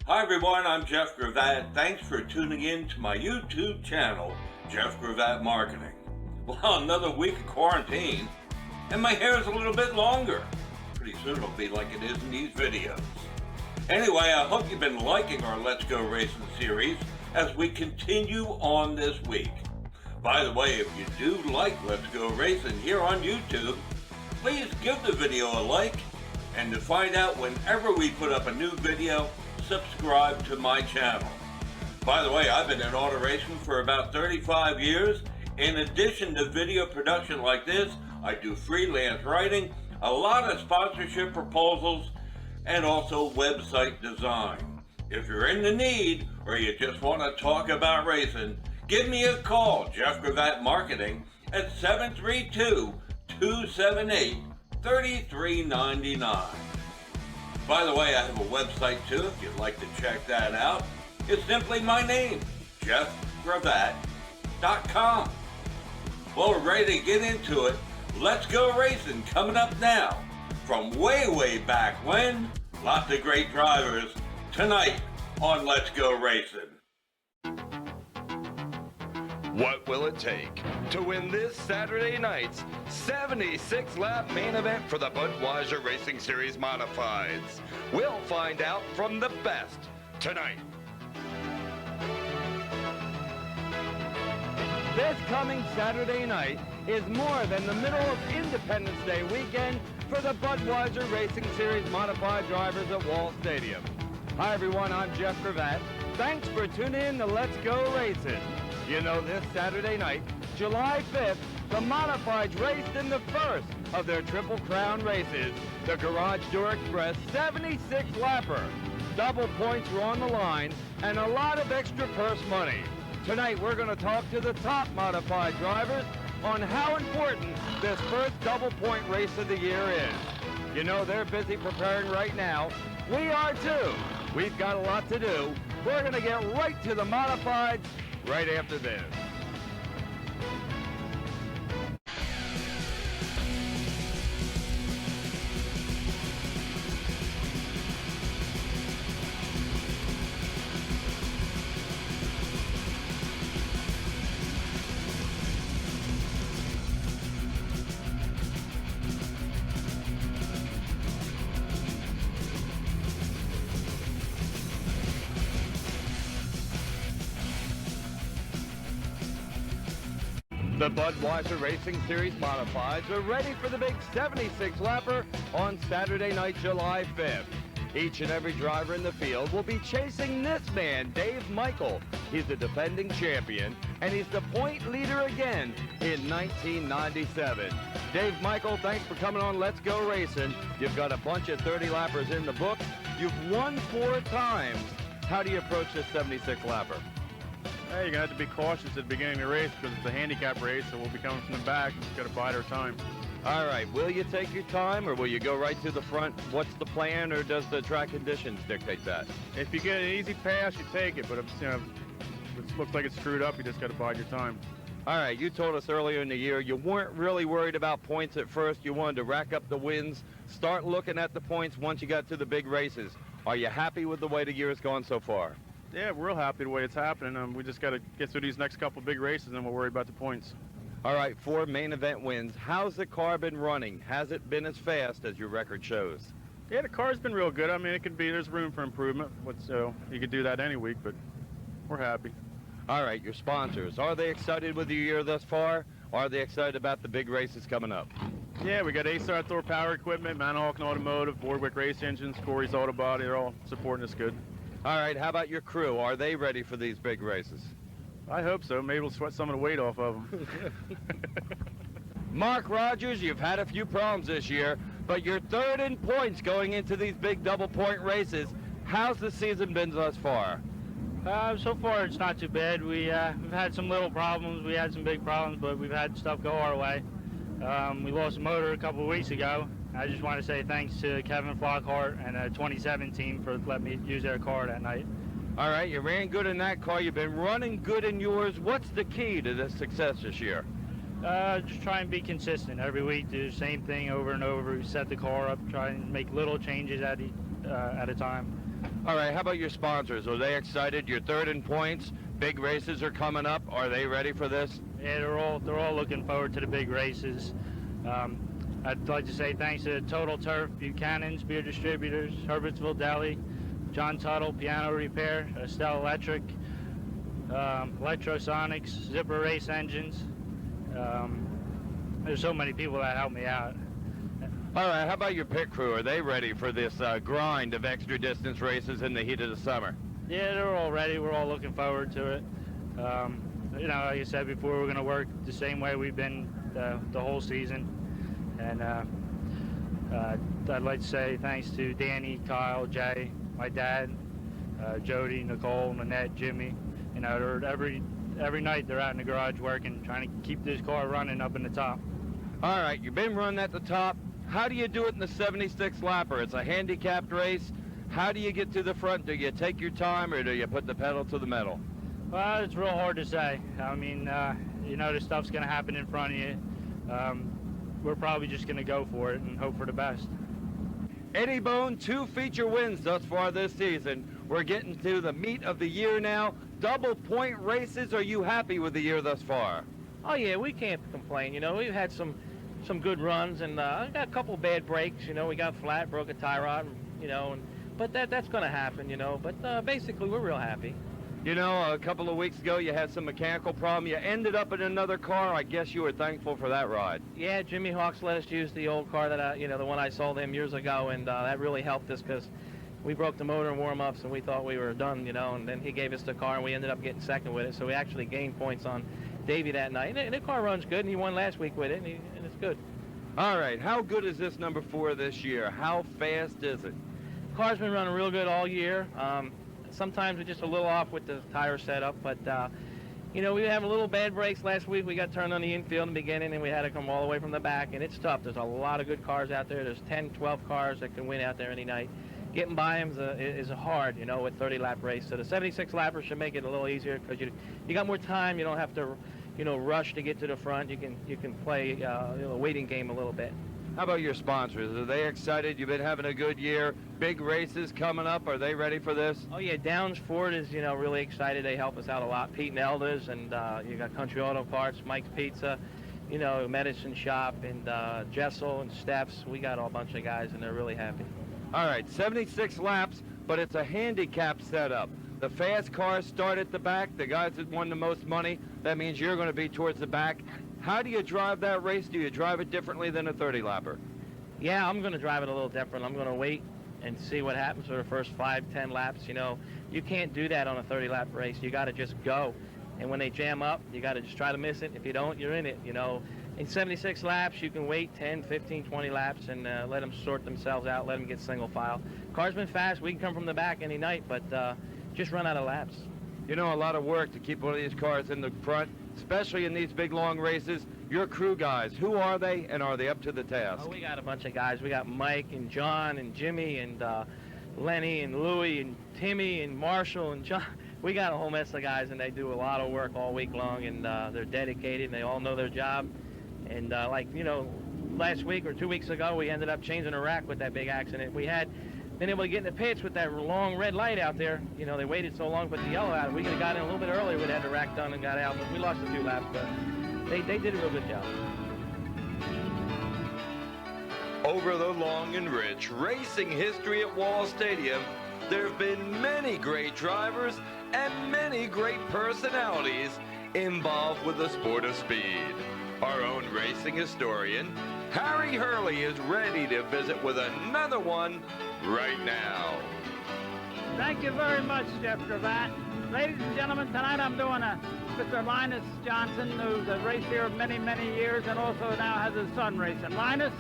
Hi everyone, I'm Jeff Gravatt. Thanks for tuning in to my YouTube channel, Jeff Gravatt Marketing. Well, another week of quarantine, and my hair is a little bit longer. Pretty soon it'll be like it is in these videos. Anyway, I hope you've been liking our Let's Go Racing series as we continue on this week. By the way, if you do like Let's Go Racing here on YouTube, please give the video a like, and to find out whenever we put up a new video, subscribe to my channel. By the way, I've been in auto racing for about 35 years. In addition to video production like this, I do freelance writing, a lot of sponsorship proposals, and also website design. If you're in the need or you just want to talk about racing, give me a call, Jeff Gravatt Marketing, at 732-278-3399. By the way, I have a website too if you'd like to check that out. It's simply my name, jeffgravatt.com. Well, we're ready to get into it. Let's Go Racing coming up now. From way back when, lots of great drivers tonight on Let's Go Racing. What will it take to win this Saturday night's 76-lap main event for the Budweiser Racing Series Modifieds? We'll find out from the best tonight. This coming Saturday night is more than the middle of Independence Day weekend for the Budweiser Racing Series Modified drivers at Wall Stadium. Hi everyone, I'm Jeff Gravatt. Thanks for tuning in to Let's Go Racing. You know, this Saturday night, July 5th, the Modifieds raced in the first of their Triple Crown races, the Garage Door Express 76-lapper. Double points were on the line and a lot of extra purse money. Tonight, we're going to talk to the top Modified drivers on how important this first double point race of the year is. You know, they're busy preparing right now. We are too. We've got a lot to do. We're going to get right to the Modifieds right after this. The Budweiser Racing Series Modifieds are ready for the big 76-lapper on Saturday night, July 5th. Each and every driver in the field will be chasing this man, Dave Michel. He's the defending champion, and he's the point leader again in 1997. Dave Michel, thanks for coming on Let's Go Racing. You've got a bunch of 30-lappers in the book. You've won 4 times. How do you approach this 76-lapper? Hey, you're going to have to be cautious at the beginning of the race because it's a handicap race, so we'll be coming from the back. Just got to bide our time. All right. Will you take your time, or will you go right to the front? What's the plan, or does the track conditions dictate that? If you get an easy pass, you take it. But if, if it looks like it's screwed up, you just got to bide your time. All right. You told us earlier in the year you weren't really worried about points at first. You wanted to rack up the wins, start looking at the points once you got to the big races. Are you happy with the way the year has gone so far? Yeah, we're real happy the way it's happening. We just got to get through these next couple big races, and we'll worry about the points. All right, 4 main event wins. How's the car been running? Has it been as fast as your record shows? Yeah, the car's been real good. I mean, there's room for improvement. So you could do that any week, but we're happy. All right, your sponsors, are they excited with your year thus far? Are they excited about the big races coming up? Yeah, we got Ace Outdoor Power Equipment, Manahawkin Automotive, Boardwick Race Engines, Corey's Auto Body. They're all supporting us good. All right, how about your crew? Are they ready for these big races? I hope so. Maybe we'll sweat some of the weight off of them. Marc Rogers, you've had a few problems this year, but you're third in points going into these big double-point races. How's the season been thus far? So far, it's not too bad. We've had some little problems. We had some big problems, but we've had stuff go our way. We lost a motor a couple of weeks ago. I just want to say thanks to Kevin Flockhart and the 27 team for letting me use their car that night. All right, you ran good in that car. You've been running good in yours. What's the key to this success this year? Just try and be consistent. Every week, do the same thing over and over. Set the car up, try and make little changes at a time. All right, how about your sponsors? Are they excited? You're third in points. Big races are coming up. Are they ready for this? Yeah, they're all looking forward to the big races. I'd like to say thanks to Total Turf, Buchanan's Beer Distributors, Herbertsville Deli, John Tuttle Piano Repair, Estelle Electric, Electrosonics, Zipper Race Engines. There's so many people that help me out. All right, how about your pit crew? Are they ready for this grind of extra distance races in the heat of the summer? Yeah, they're all ready. We're all looking forward to it. You know, like I said before, we're going to work the same way we've been the whole season. And I'd like to say thanks to Danny, Kyle, Jay, my dad, Jody, Nicole, Manette, Jimmy. You know, every night they're out in the garage working, trying to keep this car running up in the top. All right, you've been running at the top. How do you do it in the 76 lapper? It's a handicapped race. How do you get to the front? Do you take your time or do you put the pedal to the metal? Well, it's real hard to say. I mean, you know, this stuff's going to happen in front of you. We're probably just going to go for it and hope for the best. Eddie Bohn, 2 feature wins thus far this season. We're getting to the meat of the year now. Double point races. Are you happy with the year thus far? Oh yeah, we can't complain. You know, we've had some good runs and got a couple bad breaks. You know, we got flat, broke a tie rod. You know, but that's going to happen. You know, but basically we're real happy. You know, a couple of weeks ago you had some mechanical problem. You ended up in another car. I guess you were thankful for that ride. Yeah, Jimmy Hawks let us use the old car that you know, the one I sold him years ago, and that really helped us because we broke the motor in warm-ups and we thought we were done, you know, and then he gave us the car and we ended up getting second with it. So we actually gained points on Davey that night. And the car runs good, and he won last week with it, and it's good. All right, how good is this number 4 this year? How fast is it? The car's been running real good all year. Sometimes we're just a little off with the tire setup, but you know, we had a little bad breaks last week. We got turned on the infield in the beginning, and we had to come all the way from the back, and it's tough. There's a lot of good cars out there. There's 10, 12 cars that can win out there any night. Getting by them is hard, you know, with 30-lap race. So the 76 lapper should make it a little easier because you got more time. You don't have to, you know, rush to get to the front. You can play you know, a waiting game a little bit. How about your sponsors? Are they excited? You've been having a good year. Big races coming up. Are they ready for this? Oh yeah, Downs Ford is, you know, really excited. They help us out a lot. Pete and Elders, and you got Country Auto Parts, Mike's Pizza, you know, Medicine Shop, and Jessel and Steph's. We got a bunch of guys, and they're really happy. All right, 76 laps, but it's a handicap setup. The fast cars start at the back. The guys that won the most money, that means you're going to be towards the back. How do you drive that race? Do you drive it differently than a 30-lapper? Yeah, I'm going to drive it a little different. I'm going to wait and see what happens for the first 5, 10 laps. You know, you can't do that on a 30-lap race. You got to just go. And when they jam up, you got to just try to miss it. If you don't, you're in it, you know. In 76 laps, you can wait 10, 15, 20 laps and let them sort themselves out, let them get single file. Car's been fast. We can come from the back any night, but just run out of laps. You know, a lot of work to keep one of these cars in the front, especially in these big, long races. Your crew guys, who are they, and are they up to the task? Oh, we got a bunch of guys. We got Mike and John and Jimmy and Lenny and Louie and Timmy and Marshall and John. We got a whole mess of guys, and they do a lot of work all week long, and they're dedicated, and they all know their job. And like, you know, last week or 2 weeks ago, we ended up changing a rack with that big accident. We had been able to get in the pits with that long red light out there. You know, they waited so long to put the yellow out. We could have got in a little bit earlier. We'd had the rack done and got out, but we lost a few laps. But they did a real good job. Over the long and rich racing history at Wall Stadium, there have been many great drivers and many great personalities involved with the sport of speed. Our own racing historian, Harry Hurley, is ready to visit with another one right now. Thank you very much, Jeff Gravatt. Ladies and gentlemen, tonight I'm doing Mr. Linus Johnson, who's raced here many, many years and also now has his son racing. Linus,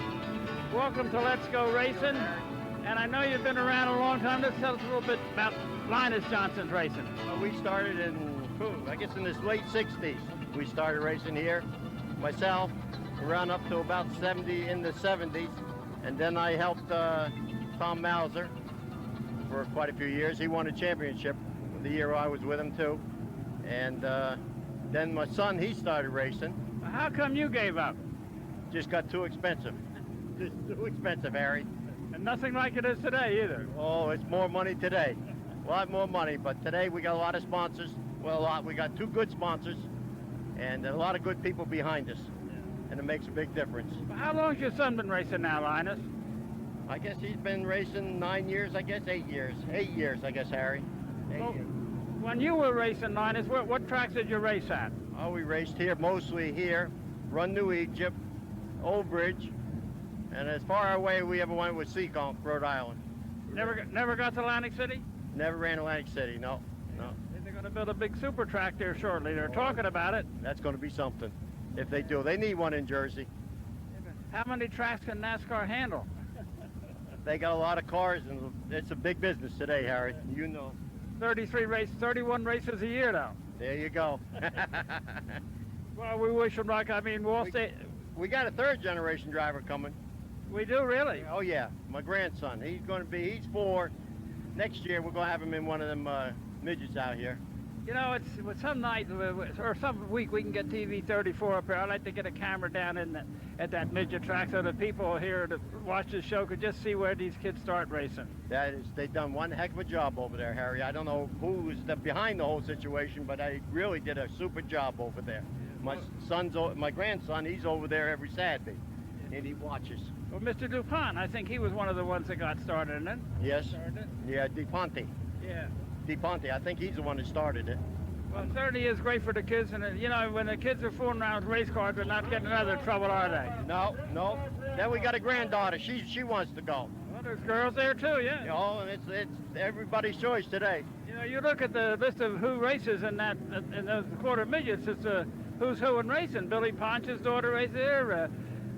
welcome to Let's Go Racing. And I know you've been around a long time. Let's tell us a little bit about Linus Johnson's racing. Well, we started I guess in the late 60s. We started racing here. Myself, around up to about 70 in the 70s. And then I helped Tom Mauser for quite a few years. He won a championship the year I was with him too. And then my son, he started racing. How come you gave up? Just got too expensive. Just too expensive, Harry. And nothing like it is today either. Oh, it's more money today. A lot more money, but today we got a lot of sponsors. Well, we got 2 good sponsors and a lot of good people behind us. And it makes a big difference. How long's your son been racing now, Linus? I guess he's been racing 9 years, I guess 8 years. 8 years, I guess, Harry. 8 years. When you were racing, Linus, what tracks did you race at? Oh, we raced here, mostly here, Run New Egypt, Old Bridge, and as far away we ever went was Seekonk, Rhode Island. Never got to Atlantic City? Never ran Atlantic City, no. They're going to build a big super track there shortly. They're talking about it. That's going to be something, if they do. They need one in Jersey. How many tracks can NASCAR handle? They got a lot of cars, and it's a big business today, Harry. You know. 31 races a year, though. There you go. Well, we wish them luck. I mean, Wall State. We got a 3rd-generation driver coming. We do, really? Oh, yeah. My grandson. He's 4. Next year, we're going to have him in one of them midgets out here. You know, it's some night or some week we can get TV 34 up here. I'd like to get a camera down at that midget track so the people here to watch the show could just see where these kids start racing. They've done one heck of a job over there, Harry. I don't know who's behind the whole situation, but they really did a super job over there. My grandson, he's over there every Saturday, and he watches. Well, Mr. DuPont, I think he was one of the ones that got started in it. Yes. Yeah, DePonte. Yeah. DePonte, I think he's the one that started it. Well, it certainly is great for the kids, and you know, when the kids are fooling around with race cars, they're not getting in other trouble, are they? No. Then we got a granddaughter. She wants to go. Well, there's girls there too, yeah. You know, and it's everybody's choice today. You know, you look at the list of who races in those quarter midgets. It's who's who in racing. Billy Ponch's daughter races there.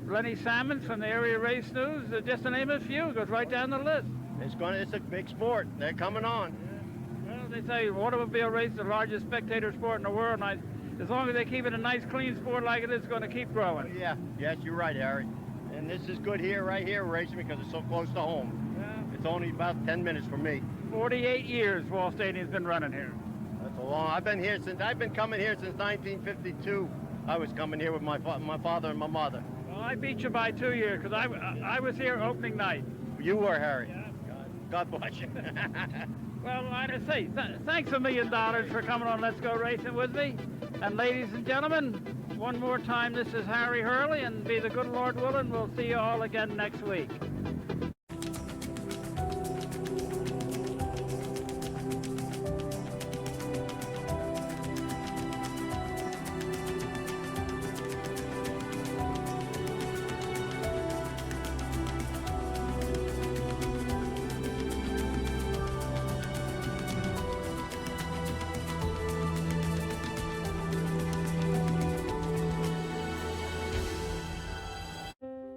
Lenny Salmons from the Area Race News. Just to name a few, goes right down the list. It's a big sport. They're coming on. Well, they say automobile race is the largest spectator sport in the world, and as long as they keep it a nice, clean sport like it is, it's going to keep growing. Yeah, yes, you're right, Harry. And this is good here, right here, racing, because it's so close to home. Yeah. It's only about 10 minutes from me. 48 years Wall Stadium's been running here. That's a long. I've been coming here since 1952. I was coming here with my father and my mother. Well, I beat you by 2 years because I was here opening night. You were, Harry. Yeah. God bless you. Well, like I say, thanks $1 million for coming on Let's Go Racing with me. And ladies and gentlemen, one more time, this is Harry Hurley, and be the good Lord willing, we'll see you all again next week.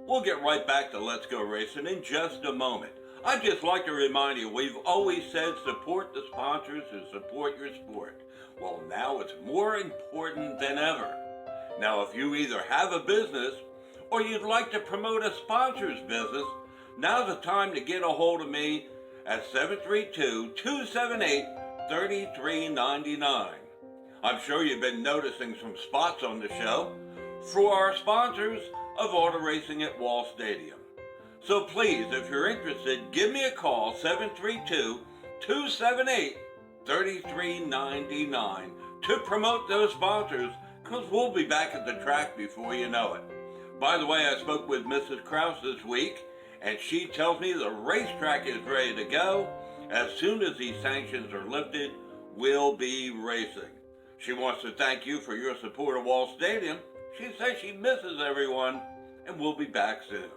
We'll get right back to Let's Go Racing in just a moment. I'd just like to remind you, we've always said support the sponsors who support your sport. Well, now it's more important than ever. Now, if you either have a business or you'd like to promote a sponsor's business, now's the time to get a hold of me at 732-278-3399. I'm sure you've been noticing some spots on the show for our sponsors of auto racing at Wall Stadium. So please, if you're interested, give me a call, 732-278-3399, to promote those sponsors, because we'll be back at the track before you know it. By the way, I spoke with Mrs. Krause this week, and she tells me the racetrack is ready to go. As soon as these sanctions are lifted, we'll be racing. She wants to thank you for your support of Wall Stadium. She says she misses everyone, and we'll be back soon.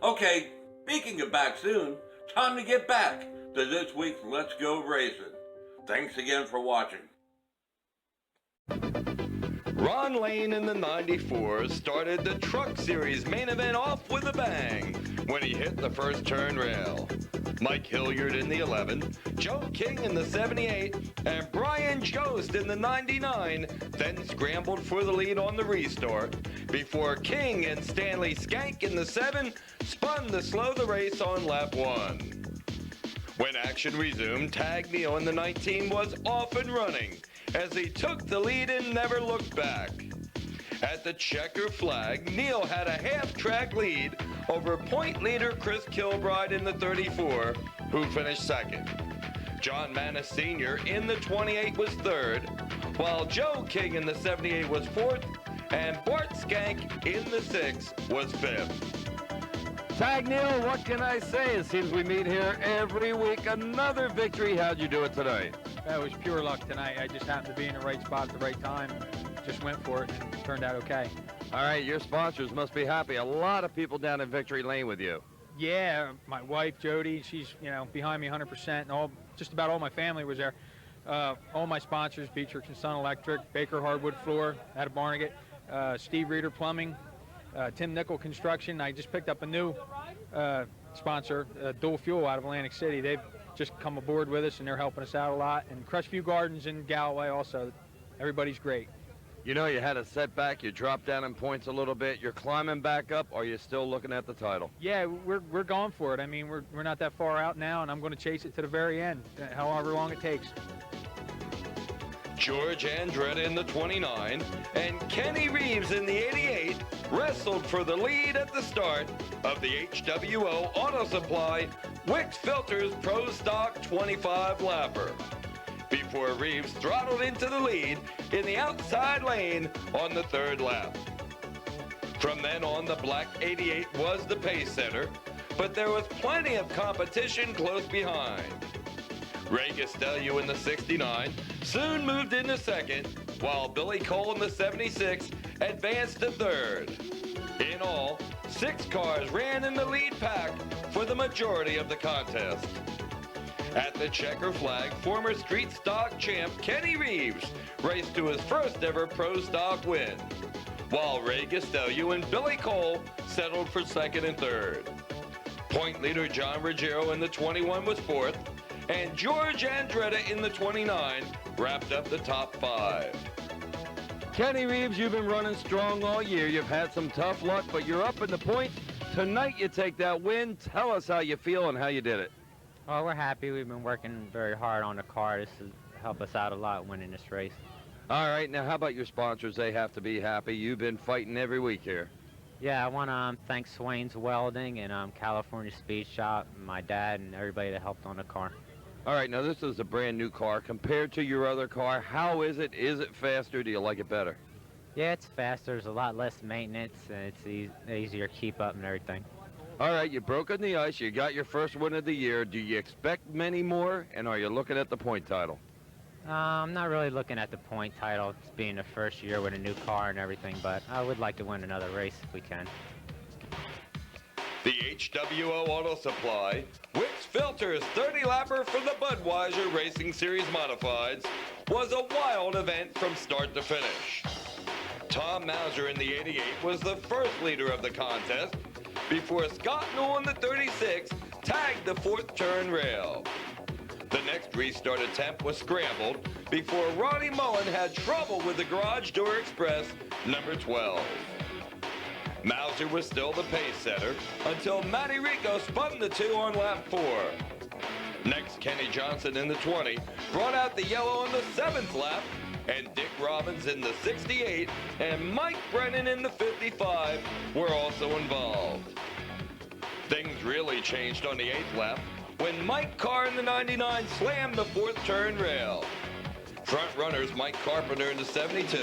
Okay, speaking of back soon, time to get back to this week's Let's Go Racing. Thanks again for watching. Ron Lane in the 94 started the Truck Series main event off with a bang when he hit the first turn rail. Mike Hilliard in the 11, Joe King in the 78, and Brian Jost in the 99 then scrambled for the lead on the restart before King and Stanley Skank in the 7 spun to slow the race on lap 1. When action resumed, Tag Neal in the 19 was off and running as he took the lead and never looked back. At the checker flag, Neal had a half-track lead over point leader Chris Kilbride in the 34, who finished second. John Manis Sr. in the 28 was third, while Joe King in the 78 was fourth, and Bart Skank in the 6 was fifth. Tag Neil, what can I say? It seems we meet here every week. Another victory. How'd you do it today? That was pure luck tonight. I just happened to be in the right spot at the right time. Just went for it and it turned out okay. All right, your sponsors must be happy. A lot of people down in Victory Lane with you. Yeah, my wife Jody, she's behind me 100%, and just about all my family was there. All my sponsors: Beatrix and Son Electric, Baker Hardwood Floor out of Barnegat, Steve Reeder Plumbing, Tim Nickel Construction. I just picked up a new sponsor, Dual Fuel out of Atlantic City. They've just come aboard with us and they're helping us out a lot. And Crushview Gardens in Galloway also. Everybody's great. You know, you had a setback, you dropped down in points a little bit, you're climbing back up, or are you still looking at the title? Yeah, we're going for it. I mean, we're not that far out now, and I'm going to chase it to the very end, however long it takes. George Andretti in the 29 and Kenny Reeves in the 88 wrestled for the lead at the start of the HWO Auto Supply Wix Filters Pro Stock 25 lapper, before Reeves throttled into the lead in the outside lane on the third lap. From then on, the black 88 was the pace setter, but there was plenty of competition close behind. Ray Gastello in the 69 soon moved into second, while Billy Cole in the 76 advanced to third. In all, 6 cars ran in the lead pack for the majority of the contest. At the checker flag, former street stock champ Kenny Reeves raced to his first ever pro stock win, while Ray Gastello and Billy Cole settled for second and third. Point leader John Ruggiero in the 21 was fourth, and George Andretti in the 29 wrapped up the top 5. Kenny Reeves, you've been running strong all year. You've had some tough luck, but you're up in the points. Tonight you take that win. Tell us how you feel and how you did it. Well, we're happy. We've been working very hard on the car. This will help us out a lot winning this race. All right, now how about your sponsors? They have to be happy. You've been fighting every week here. Yeah, I want to thank Swain's Welding and California Speed Shop, and my dad, and everybody that helped on the car. All right, now this is a brand new car. Compared to your other car, how is it? Is it faster? Do you like it better? Yeah, it's faster. There's a lot less maintenance, and it's easier to keep up and everything. All right, you broke on the ice. You got your first win of the year. Do you expect many more, and are you looking at the point title? I'm not really looking at the point title. It's being the first year with a new car and everything, but I would like to win another race if we can. The HWO Auto Supply Wix Filters 30-lapper for the Budweiser Racing Series Modifieds was a wild event from start to finish. Tom Mauser in the 88 was the first leader of the contest, before Scott Newell in the 36 tagged the fourth turn rail. The next restart attempt was scrambled before Ronnie Mullen had trouble with the Garage Door Express number 12. Mauser was still the pace setter until Matty Rico spun the 2 on lap 4. Next, Kenny Johnson in the 20 brought out the yellow on the 7th lap, and Dick Robbins in the 68 and Mike Brennan in the 55 were also involved. Things really changed on the 8th lap when Mike Carr in the 99 slammed the fourth turn rail. Front runners Mike Carpenter in the 72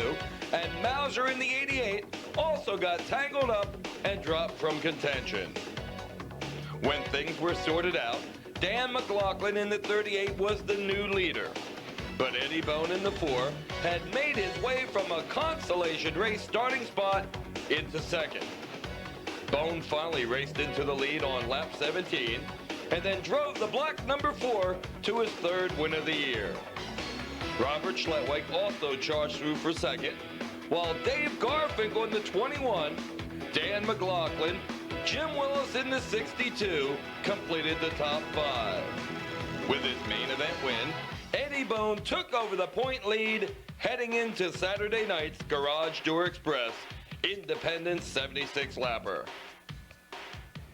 and Mauser in the 88 also got tangled up and dropped from contention. When things were sorted out, Dan McLaughlin in the 38 was the new leader. But Eddie Bohn in the 4 had made his way from a consolation race starting spot into second. Bohn finally raced into the lead on lap 17 and then drove the black number 4 to his third win of the year. Robert Schletwig also charged through for second, while Dave Garfinkel in the 21, Dan McLaughlin, Jim Willis in the 62 completed the top 5. With his main event win, Eddie Bohn took over the point lead heading into Saturday night's Garage Door Express Independence 76 lapper.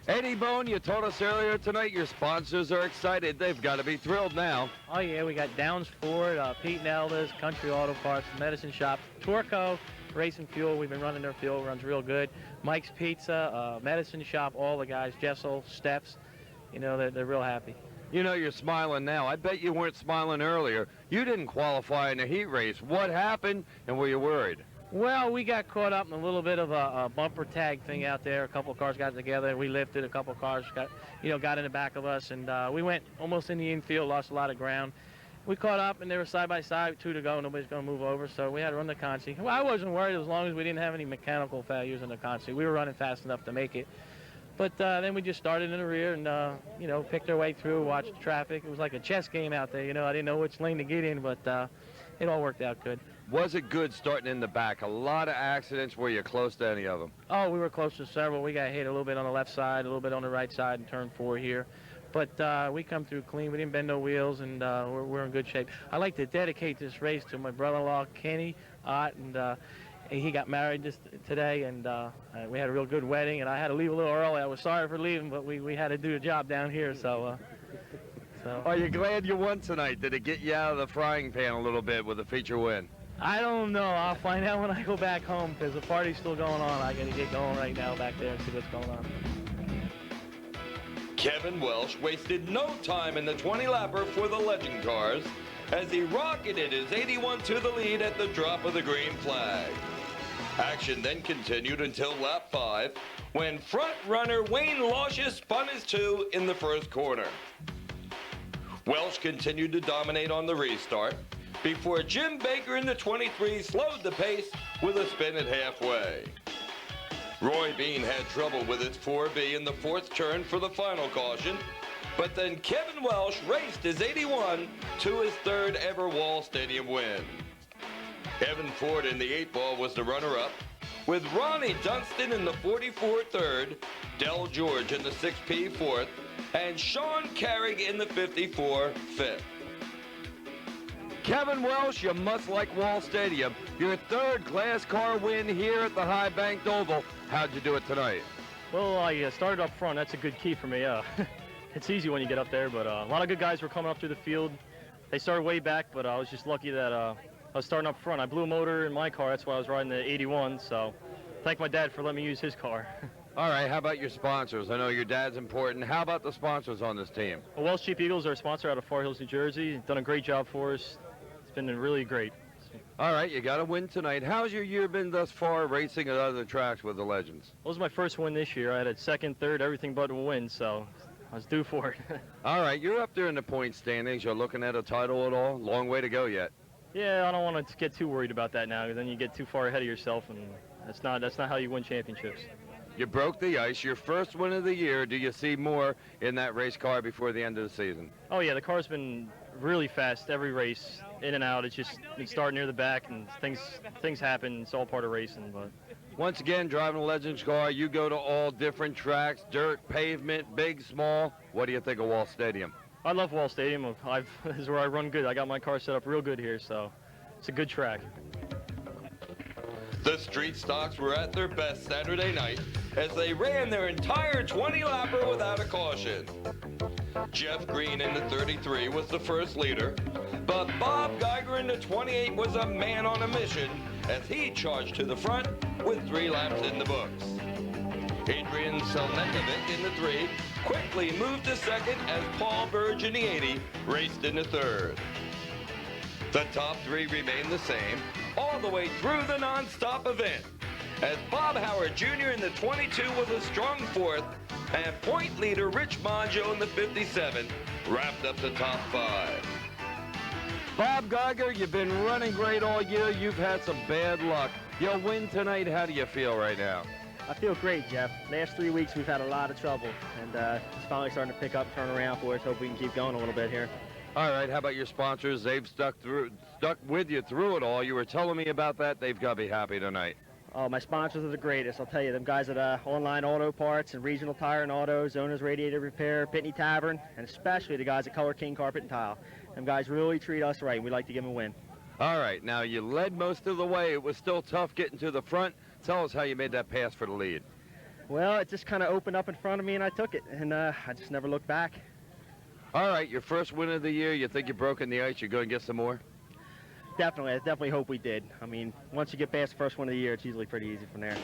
Eddie Bohn, you told us earlier tonight your sponsors are excited. They've got to be thrilled now. Oh, yeah, we got Downs Ford, Pete Nelda's, Country Auto Parts, Medicine Shop, Torco, Racing Fuel, we've been running their fuel, runs real good. Mike's Pizza, Medicine Shop, all the guys, Jessel, Steps, you know, they're real happy. You know, you're smiling now. I bet you weren't smiling earlier. You didn't qualify in a heat race. What happened, and were you worried? Well, we got caught up in a little bit of a bumper tag thing out there. A couple of cars got together. We lifted. A couple of cars got in the back of us, and we went almost in the infield, lost a lot of ground. We caught up, and they were side by side, 2 to go. Nobody's going to move over, so we had to run the consi. Well, I wasn't worried as long as we didn't have any mechanical failures in the consi. We were running fast enough to make it. But then we just started in the rear and, you know, picked our way through, watched the traffic. It was like a chess game out there, you know. I didn't know which lane to get in, but it all worked out good. Was it good starting in the back? A lot of accidents. Were you close to any of them? Oh, we were close to several. We got hit a little bit on the left side, a little bit on the right side in turn 4 here. But we come through clean. We didn't bend no wheels, and we're in good shape. I like to dedicate this race to my brother-in-law, Kenny Ott, and he got married just today, and we had a real good wedding, and I had to leave a little early. I was sorry for leaving, but we had to do a job down here, so. Are you glad you won tonight? Did it get you out of the frying pan a little bit with a feature win? I don't know. I'll find out when I go back home, because the party's still going on. I got to get going right now back there and see what's going on. Kevin Welsh wasted no time in the 20-lapper for the Legend cars as he rocketed his 81 to the lead at the drop of the green flag. Action then continued until lap 5, when front runner Wayne Loshes spun his 2 in the first corner. Welsh continued to dominate on the restart before Jim Baker in the 23 slowed the pace with a spin at halfway. Roy Bean had trouble with his 4B in the 4th turn for the final caution, but then Kevin Welsh raced his 81 to his 3rd ever Wall Stadium win. Evan Ford in the 8 ball was the runner-up, with Ronnie Dunstan in the 44 3rd, Del George in the 6P 4th, and Sean Carrig in the 54 5th. Kevin Welsh, you must like Wall Stadium. Your 3rd Class car win here at the High Banked Oval. How'd you do it tonight? Well, I started up front. That's a good key for me. It's easy when you get up there, but a lot of good guys were coming up through the field. They started way back, but I was just lucky that I was starting up front. I blew a motor in my car. That's why I was riding the 81, so thank my dad for letting me use his car. All right, how about your sponsors? I know your dad's important. How about the sponsors on this team? Well, Welsh Cheap Eagles are a sponsor out of Far Hills, New Jersey. Done a great job for us. It's been really great. All right, you got to win tonight. How's your year been thus far racing at other tracks with the Legends? Well, this was my first win this year. I had a 2nd, 3rd, everything but a win, so I was due for it. All right, you're up there in the point standings. You're looking at a title at all? Long way to go yet. Yeah, I don't want to get too worried about that now, because then you get too far ahead of yourself, and that's not how you win championships. You broke the ice, your first win of the year. Do you see more in that race car before the end of the season? Oh yeah, the car's been really fast every race, in and out. It's starting near the back, and things happen. It's all part of racing. But once again, driving a Legends car, you go to all different tracks, dirt, pavement, big, small. What do you think of Wall Stadium? I love Wall Stadium. This is where I run good. I got my car set up real good here, so it's a good track. The street stocks were at their best Saturday night as they ran their entire 20-lapper without a caution. Jeff Green in the 33 was the first leader, but Bob Geiger in the 28 was a man on a mission as he charged to the front with 3 laps in the books. Adrian Selnekovic in the 3 quickly moved to 2nd as Paul Burge in the 80 raced in the 3rd. The top 3 remained the same all the way through the non-stop event, as Bob Howard Jr. in the 22 was a strong 4th, and point leader Rich Monjo in the 57 wrapped up the top 5. Bob Geiger, you've been running great all year. You've had some bad luck. You'll win tonight. How do you feel right now? I feel great, Jeff. Last 3 weeks we've had a lot of trouble, and it's finally starting to pick up, turn around for us. Hope we can keep going a little bit here. All right, how about your sponsors? They've stuck with you through it all. You were telling me about that. They've got to be happy tonight. Oh, my sponsors are the greatest. I'll tell you, them guys at Online Auto Parts and Regional Tire and Autos, Owner's Radiator Repair, Pitney Tavern, and especially the guys at Color King Carpet and Tile. Them guys really treat us right. We like to give them a win. All right, now you led most of the way. It was still tough getting to the front. Tell us how you made that pass for the lead. Well, it just kind of opened up in front of me, and I took it, and I just never looked back. All right, your first win of the year. You think you've broken the ice. You're going to get some more? Definitely. I definitely hope we did. I mean, once you get past the first one of the year, it's usually pretty easy from there.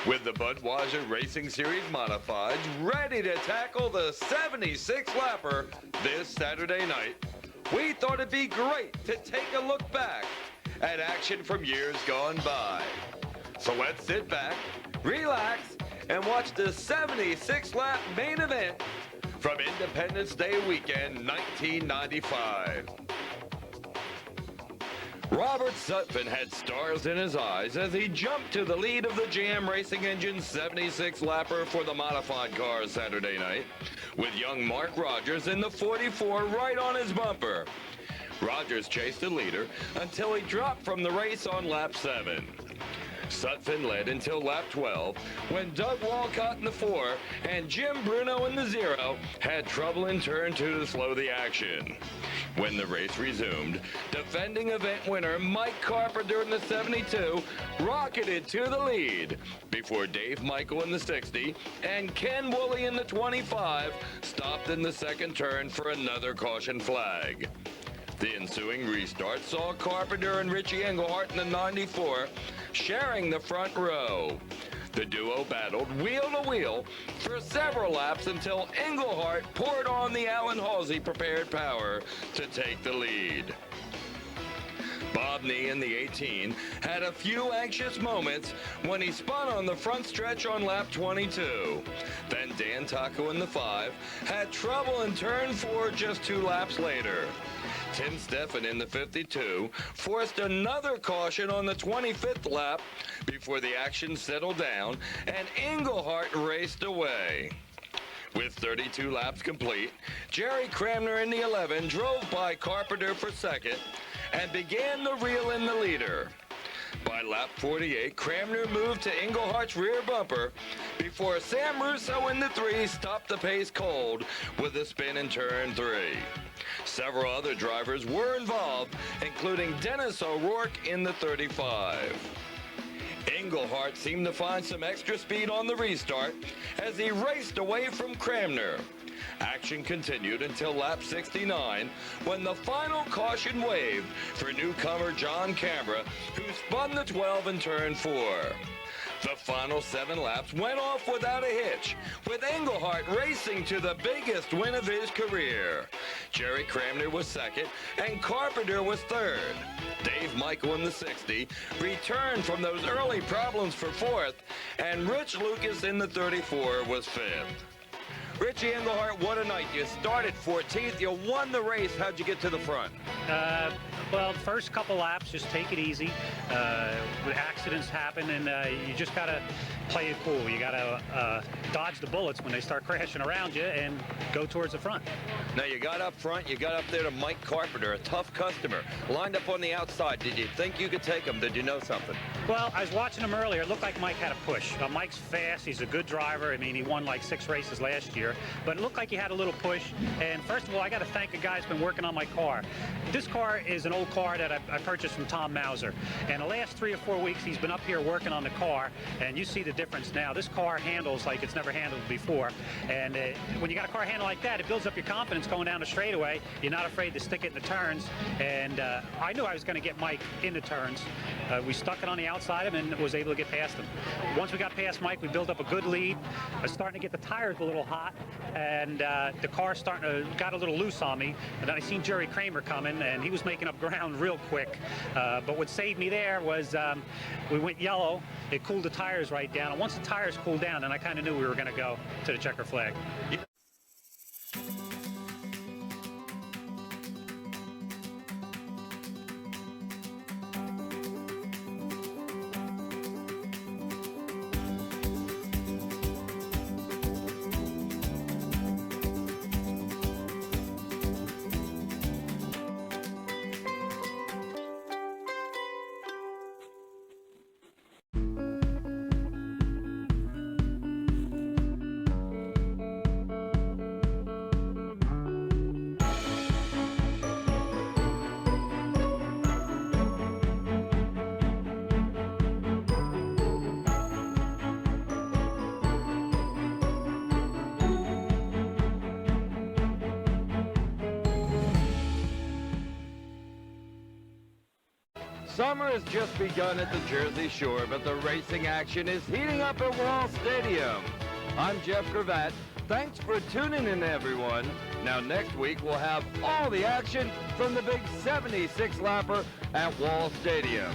With the Budweiser Racing Series Modifieds ready to tackle the 76 lapper this Saturday night, we thought it'd be great to take a look back at action from years gone by. So let's sit back, relax, and watch the 76 lap main event from Independence Day weekend 1995. Robert Sutphin had stars in his eyes as he jumped to the lead of the Jam Racing Engine 76 lapper for the modified cars Saturday night, with young Marc Rogers in the 44 right on his bumper. Rogers chased the leader until he dropped from the race on lap 7. Sutphin led until lap 12, when Doug Walcott in the 4 and Jim Bruno in the 0 had trouble in turn 2 to slow the action. When the race resumed, defending event winner Mike Carpenter in the 72 rocketed to the lead before Dave Michel in the 60 and Ken Woolley in the 25 stopped in the second turn for another caution flag. The ensuing restart saw Carpenter and Richie Engelhardt in the 94 sharing the front row. The duo battled wheel to wheel for several laps until Engelhardt poured on the Alan Halsey prepared power to take the lead. Bob Nee in the 18 had a few anxious moments when he spun on the front stretch on lap 22. Then Dan Taco in the 5 had trouble in turn 4 just 2 laps later. Tim Steffen in the 52 forced another caution on the 25th lap before the action settled down and Engelhardt raced away. With 32 laps complete, Jerry Cramner in the 11 drove by Carpenter for second and began to reel in the leader. By lap 48, Cramner moved to Engelhardt's rear bumper before Sam Russo in the 3 stopped the pace cold with a spin in turn 3. Several other drivers were involved, including Dennis O'Rourke in the 35. Engelhardt seemed to find some extra speed on the restart as he raced away from Cramner. Action continued until lap 69 when the final caution waved for newcomer John Canberra, who spun the 12 in turn 4. The final 7 laps went off without a hitch, with Engelhardt racing to the biggest win of his career. Jerry Cramner was second, and Carpenter was third. Dave Michel in the 60 returned from those early problems for 4th, and Rich Lucas in the 34 was 5th. Richie Engelhardt, what a night. You started 14th, you won the race. How'd you get to the front? Well, the first couple laps, just take it easy. Accidents happen, and you just got to play it cool. You got to dodge the bullets when they start crashing around you and go towards the front. Now, you got up front, you got up there to Mike Carpenter, a tough customer, lined up on the outside. Did you think you could take him? Did you know something? Well, I was watching him earlier. It looked like Mike had a push. Mike's fast. He's a good driver. I mean, he won like 6 races last year, but it looked like he had a little push. And first of all, I got to thank a guy who's been working on my car. This car is an old car that I purchased from Tom Mauser. And the last 3 or 4 weeks, he's been up here working on the car, and you see the difference now. This car handles like it's never handled before. And when you got a car handle like that, it builds up your confidence going down the straightaway. You're not afraid to stick it in the turns. And I knew I was going to get Mike in the turns. We stuck it on the outside of him and was able to get past him. Once we got past Mike, we built up a good lead. I was starting to get the tires a little hot, and the car got a little loose on me. And then I seen Jerry Kramer coming, and he was making up ground real quick. But what saved me there was we went yellow. It cooled the tires right down. And once the tires cooled down, then I kind of knew we were going to go to the checker flag. Summer has just begun at the Jersey Shore, but the racing action is heating up at Wall Stadium. I'm Jeff Gravatt. Thanks for tuning in, everyone. Now, next week, we'll have all the action from the big 76-lapper at Wall Stadium.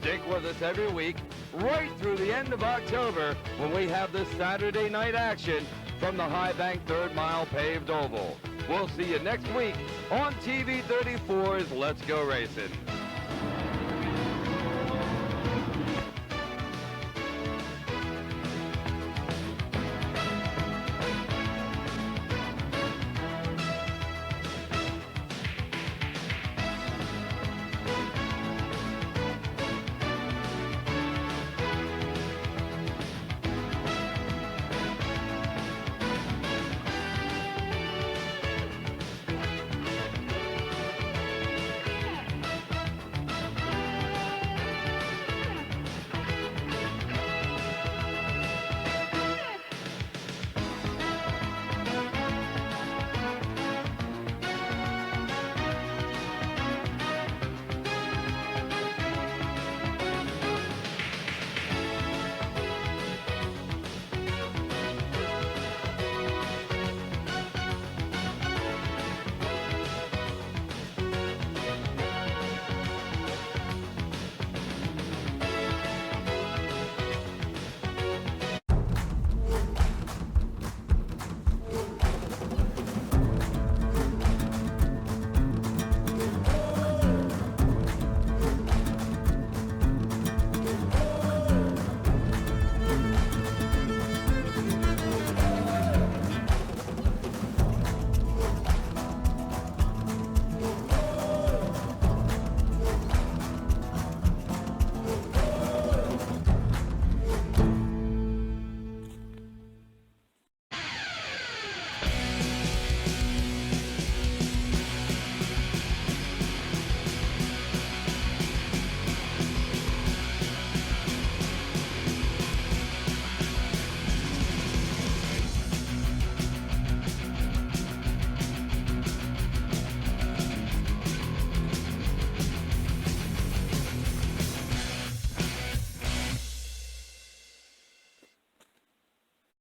Stick with us every week, right through the end of October, when we have the Saturday night action from the High Bank 3rd Mile Paved Oval. We'll see you next week on TV 34's Let's Go Racing.